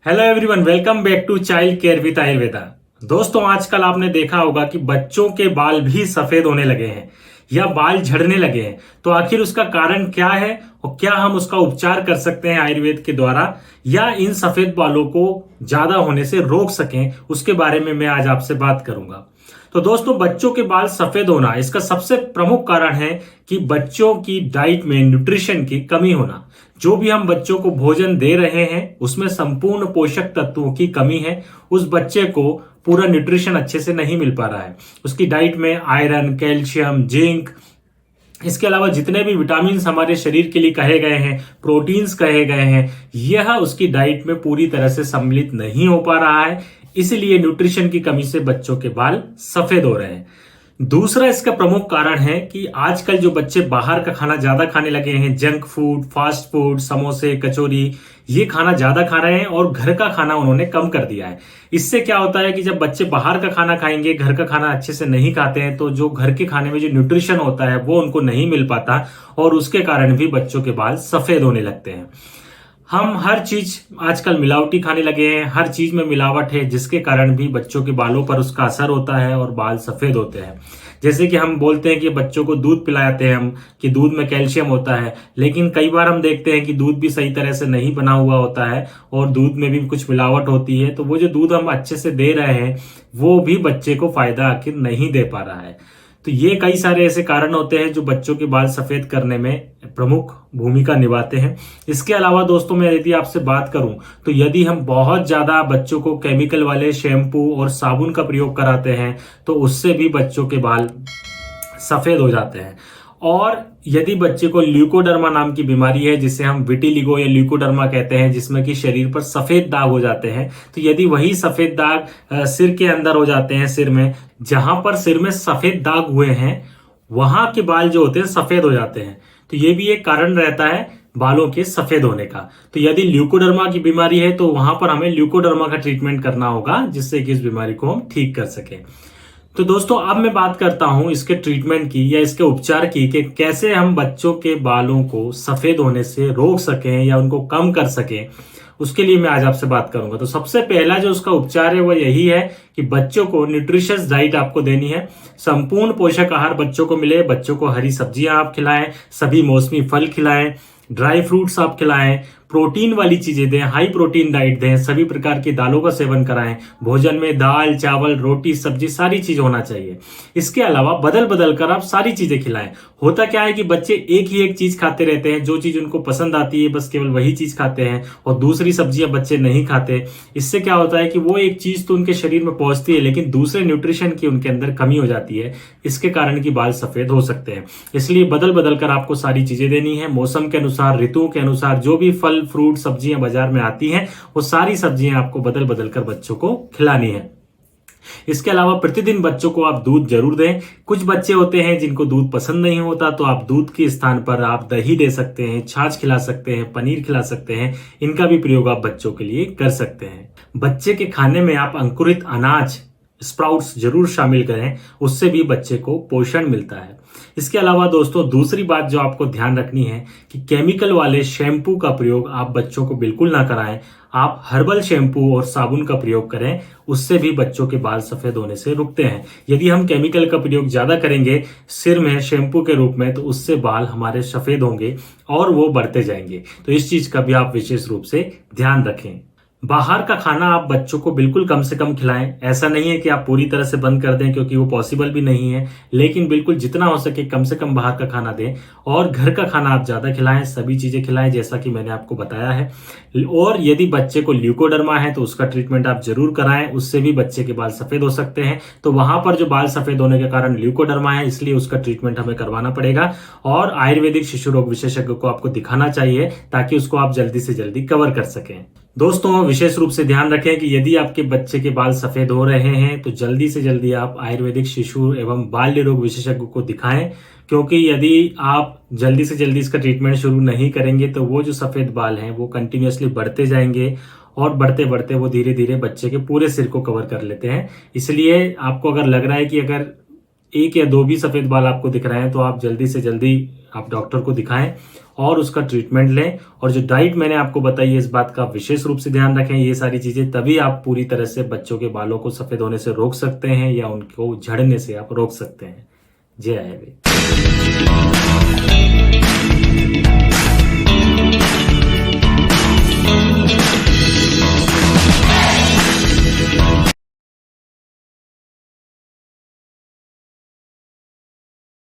Hello everyone, welcome back to child care with Ayurveda. दोस्तों, आजकल आपने देखा होगा कि बच्चों के बाल भी सफेद होने लगे हैं या बाल झड़ने लगे हैं। तो आखिर उसका कारण क्या है और क्या हम उसका उपचार कर सकते हैं आयुर्वेद के द्वारा, या इन सफेद बालों को ज्यादा होने से रोक सकें, उसके बारे में मैं आज आपसे बात करूंगा। तो दोस्तों, बच्चों के बाल सफेद होना इसका सबसे प्रमुख कारण है कि बच्चों की डाइट में न्यूट्रिशन की कमी होना। जो भी हम बच्चों को भोजन दे रहे हैं उसमें संपूर्ण पोषक तत्वों की कमी है। उस बच्चे को पूरा न्यूट्रिशन अच्छे से नहीं मिल पा रहा है। उसकी डाइट में आयरन, कैल्शियम, जिंक, इसके अलावा जितने भी विटामिन हमारे शरीर के लिए कहे गए हैं, प्रोटीन्स कहे गए हैं, यह उसकी डाइट में पूरी तरह से सम्मिलित नहीं हो पा रहा है। इसलिए न्यूट्रिशन की कमी से बच्चों के बाल सफेद हो रहे हैं। दूसरा इसका प्रमुख कारण है कि आजकल जो बच्चे बाहर का खाना ज्यादा खाने लगे हैं, जंक फूड, फास्ट फूड, समोसे, कचौरी, ये खाना ज्यादा खा रहे हैं और घर का खाना उन्होंने कम कर दिया है। इससे क्या होता है कि जब बच्चे बाहर का खाना खाएंगे, घर का खाना अच्छे से नहीं खाते हैं, तो जो घर के खाने में जो न्यूट्रिशन होता है वो उनको नहीं मिल पाता और उसके कारण भी बच्चों के बाल सफेद होने लगते हैं। हम हर चीज आजकल मिलावटी खाने लगे हैं, हर चीज में मिलावट है, जिसके कारण भी बच्चों के बालों पर उसका असर होता है और बाल सफेद होते हैं। जैसे कि हम बोलते हैं कि बच्चों को दूध पिलाते हैं हम, कि दूध में कैल्शियम होता है, लेकिन कई बार हम देखते हैं कि दूध भी सही तरह से नहीं बना हुआ होता है और दूध में भी कुछ मिलावट होती है। तो वो जो दूध हम अच्छे से दे रहे हैं वो भी बच्चे को फायदा आखिर नहीं दे पा रहा है। तो ये कई सारे ऐसे कारण होते हैं जो बच्चों के बाल सफेद करने में प्रमुख भूमिका निभाते हैं। इसके अलावा दोस्तों, मैं यदि आपसे बात करूं तो यदि हम बहुत ज्यादा बच्चों को केमिकल वाले शैम्पू और साबुन का प्रयोग कराते हैं तो उससे भी बच्चों के बाल सफेद हो जाते हैं। और यदि बच्चे को ल्यूकोडर्मा नाम की बीमारी है, जिसे हम विटिलिगो या ल्यूकोडर्मा कहते हैं, जिसमें कि शरीर पर सफेद दाग हो जाते हैं, तो यदि वही सफेद दाग सिर के अंदर हो जाते हैं, सिर में जहां पर सिर में सफेद दाग हुए हैं वहां के बाल जो होते हैं सफेद हो जाते हैं। तो ये भी एक कारण रहता है बालों के सफेद होने का। तो यदि ल्यूकोडर्मा की बीमारी है तो वहां पर हमें ल्यूकोडर्मा का ट्रीटमेंट करना होगा, जिससे कि इस बीमारी को हम ठीक कर सकें। तो दोस्तों, अब मैं बात करता हूं इसके ट्रीटमेंट की या इसके उपचार की, कि कैसे हम बच्चों के बालों को सफेद होने से रोक सकें या उनको कम कर सकें। उसके लिए मैं आज आपसे बात करूंगा। तो सबसे पहला जो उसका उपचार है वो यही है कि बच्चों को न्यूट्रिशियस डाइट आपको देनी है। संपूर्ण पोषक आहार बच्चों को मिले। बच्चों को हरी सब्जियां आप खिलाएं, सभी मौसमी फल खिलाएं, ड्राई फ्रूट्स आप खिलाएं, प्रोटीन वाली चीजें दें, हाई प्रोटीन डाइट दें, सभी प्रकार की दालों का सेवन कराएं। भोजन में दाल, चावल, रोटी, सब्जी सारी चीज होना चाहिए। इसके अलावा बदल बदल कर आप सारी चीजें खिलाएं। होता क्या है कि बच्चे एक ही एक चीज खाते रहते हैं, जो चीज उनको पसंद आती है बस केवल वही चीज खाते हैं और दूसरी सब्जियां बच्चे नहीं खाते। इससे क्या होता है कि वो एक चीज तो उनके शरीर में पहुंचती है लेकिन दूसरे न्यूट्रिशन की उनके अंदर कमी हो जाती है। इसके कारण की बाल सफेद हो सकते हैं। इसलिए बदल बदल कर आपको सारी चीजें देनी है। मौसम के अनुसार, ऋतुओं के अनुसार जो भी फल, फ्रूट, सब्जियां बाजार में आती हैं वो सारी सब्जियां आपको बदल बदल कर बच्चों को खिलानी है। इसके अलावा प्रतिदिन बच्चों को आप दूध जरूर दें। कुछ बच्चे होते हैं जिनको दूध पसंद नहीं होता, तो आप दूध के स्थान पर आप दही दे सकते हैं, छाछ खिला सकते हैं, पनीर खिला सकते हैं। इनका भी प्रयोग आप बच्चों के लिए कर सकते हैं। बच्चे के खाने में आप अंकुरित अनाज, स्प्राउट्स जरूर शामिल करें, उससे भी बच्चे को पोषण मिलता है। इसके अलावा दोस्तों, दूसरी बात जो आपको ध्यान रखनी है कि केमिकल वाले शैम्पू का प्रयोग आप बच्चों को बिल्कुल ना कराएं। आप हर्बल शैम्पू और साबुन का प्रयोग करें, उससे भी बच्चों के बाल सफेद होने से रुकते हैं। यदि हम केमिकल का प्रयोग ज्यादा करेंगे सिर में शैम्पू के रूप में, तो उससे बाल हमारे सफेद होंगे और वो बढ़ते जाएंगे। तो इस चीज का भी आप विशेष रूप से ध्यान रखें। बाहर का खाना आप बच्चों को बिल्कुल कम से कम खिलाएं। ऐसा नहीं है कि आप पूरी तरह से बंद कर दें, क्योंकि वो पॉसिबल भी नहीं है, लेकिन बिल्कुल जितना हो सके कम से कम बाहर का खाना दें और घर का खाना आप ज्यादा खिलाएं, सभी चीजें खिलाएं जैसा कि मैंने आपको बताया है। और यदि बच्चे को ल्यूकोडर्मा है तो उसका ट्रीटमेंट आप जरूर कराएं, उससे भी बच्चे के बाल सफेद हो सकते हैं। तो वहां पर जो बाल सफेद होने के कारण ल्यूकोडर्मा है, इसलिए उसका ट्रीटमेंट हमें करवाना पड़ेगा और आयुर्वेदिक शिशु रोग विशेषज्ञ को आपको दिखाना चाहिए, ताकि उसको आप जल्दी से जल्दी कवर कर सकें। दोस्तों, विशेष रूप से ध्यान रखें कि यदि आपके बच्चे के बाल सफेद हो रहे हैं तो जल्दी से जल्दी आप आयुर्वेदिक शिशु एवं बाल्य रोग विशेषज्ञ को दिखाएं, क्योंकि यदि आप जल्दी से जल्दी इसका ट्रीटमेंट शुरू नहीं करेंगे तो वो जो सफेद बाल हैं वो कंटिन्यूअसली बढ़ते जाएंगे और बढ़ते बढ़ते वो धीरे धीरे बच्चे के पूरे सिर को कवर कर लेते हैं। इसलिए आपको अगर लग रहा है कि अगर एक या दो भी सफेद बाल आपको दिख रहे हैं तो आप जल्दी से जल्दी आप डॉक्टर को दिखाएं और उसका ट्रीटमेंट लें। और जो डाइट मैंने आपको बताई है इस बात का विशेष रूप से ध्यान रखें। ये सारी चीजें तभी आप पूरी तरह से बच्चों के बालों को सफेद होने से रोक सकते हैं या उनको झड़ने से आप रोक सकते हैं। जय आयुर्वेद।